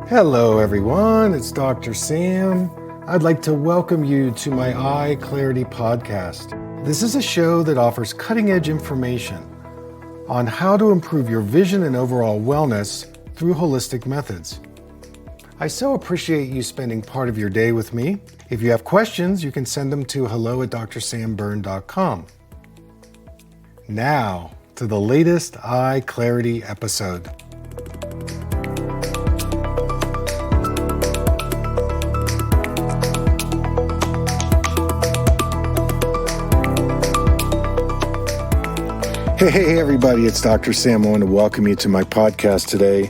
Hello everyone, it's Dr. Sam. I'd like to welcome you to my EyeClarity podcast. This is a show that offers cutting-edge information on how to improve your vision and overall wellness through holistic methods. I so appreciate you spending part of your day with me. If you have questions, you can send them to hello@drsamberne.com. Now, to the latest EyeClarity episode. Hey everybody, it's Dr. Sam. I want to welcome you to my podcast today.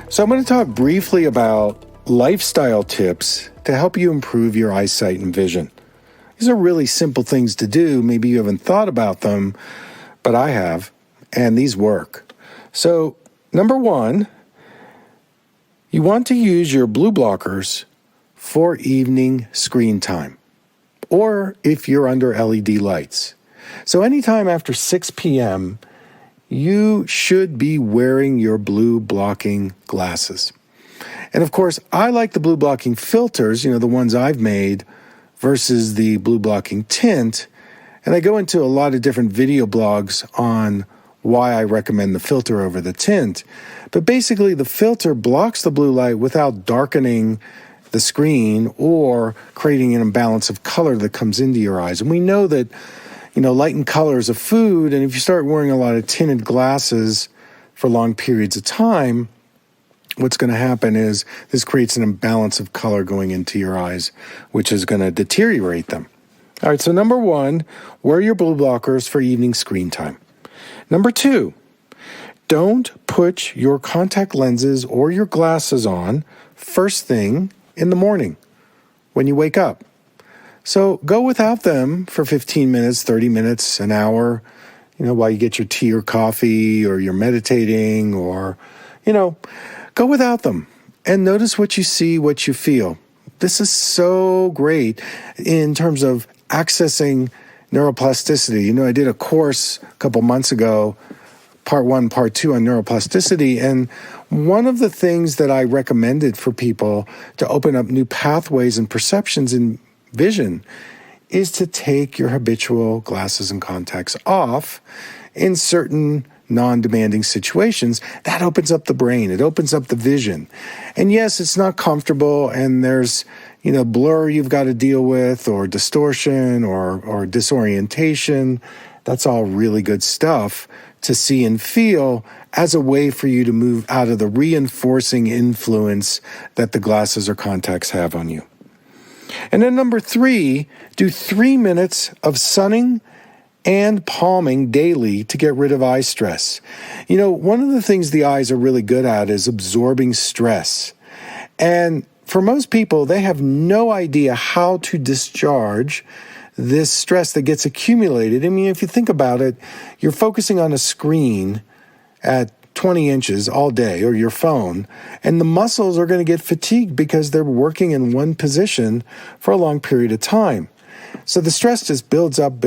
So I'm going to talk briefly about lifestyle tips to help you improve your eyesight and vision. These are really simple things to do. Maybe you haven't thought about them, but I have, and these work. So number one, you want to use your blue blockers for evening screen time, or if you're under LED lights. So anytime after 6 p.m., you should be wearing your blue blocking glasses. And of course, I like the blue blocking filters, the ones I've made, versus the blue blocking tint. And I go into a lot of different video blogs on why I recommend the filter over the tint. But basically, the filter blocks the blue light without darkening the screen or creating an imbalance of color that comes into your eyes. And we know that light and color is a food, and if you start wearing a lot of tinted glasses for long periods of time, what's going to happen is this creates an imbalance of color going into your eyes, which is going to deteriorate them. All right, so number one, wear your blue blockers for evening screen time. Number two, don't put your contact lenses or your glasses on first thing in the morning when you wake up. So go without them for 15 minutes, 30 minutes, an hour, while you get your tea or coffee or you're meditating or, go without them and notice what you see, what you feel. This is so great in terms of accessing neuroplasticity. I did a course a couple months ago, part 1, part 2 on neuroplasticity. And one of the things that I recommended for people to open up new pathways and perceptions in vision is to take your habitual glasses and contacts off in certain non-demanding situations. That opens up the brain. It opens up the vision. And yes, it's not comfortable, and there's, blur you've got to deal with, or distortion or disorientation. That's all really good stuff to see and feel as a way for you to move out of the reinforcing influence that the glasses or contacts have on you. And then number 3, do 3 minutes of sunning and palming daily to get rid of eye stress. One of the things the eyes are really good at is absorbing stress. And for most people, they have no idea how to discharge this stress that gets accumulated. If you think about it, you're focusing on a screen at 20 inches all day, or your phone, and the muscles are going to get fatigued because they're working in one position for a long period of time. So the stress just builds up,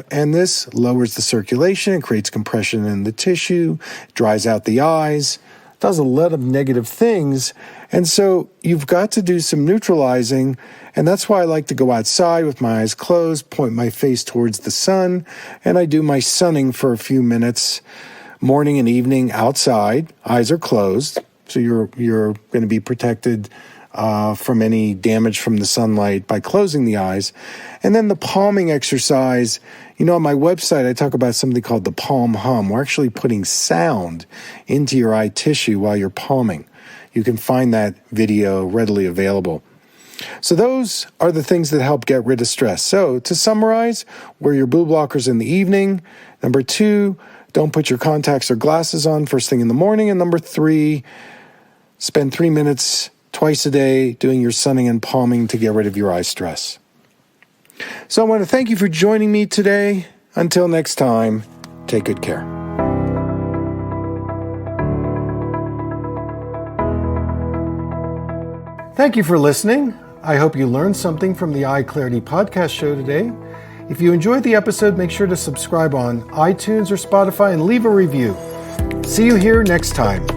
and this lowers the circulation and creates compression in the tissue, dries out the eyes, does a lot of negative things. And so you've got to do some neutralizing, and that's why I like to go outside with my eyes closed, point my face towards the sun, and I do my sunning for a few minutes, morning and evening outside. Eyes are closed, so you're going to be protected from any damage from the sunlight by closing the eyes. And then the palming exercise, on my website, I talk about something called the palm hum. We're actually putting sound into your eye tissue while you're palming. You can find that video readily available. So those are the things that help get rid of stress. So to summarize, wear your blue blockers in the evening. Number 2, don't put your contacts or glasses on first thing in the morning. And number 3, spend 3 minutes twice a day doing your sunning and palming to get rid of your eye stress. So I want to thank you for joining me today. Until next time, take good care. Thank you for listening. I hope you learned something from the EyeClarity podcast show today. If you enjoyed the episode, make sure to subscribe on iTunes or Spotify and leave a review. See you here next time.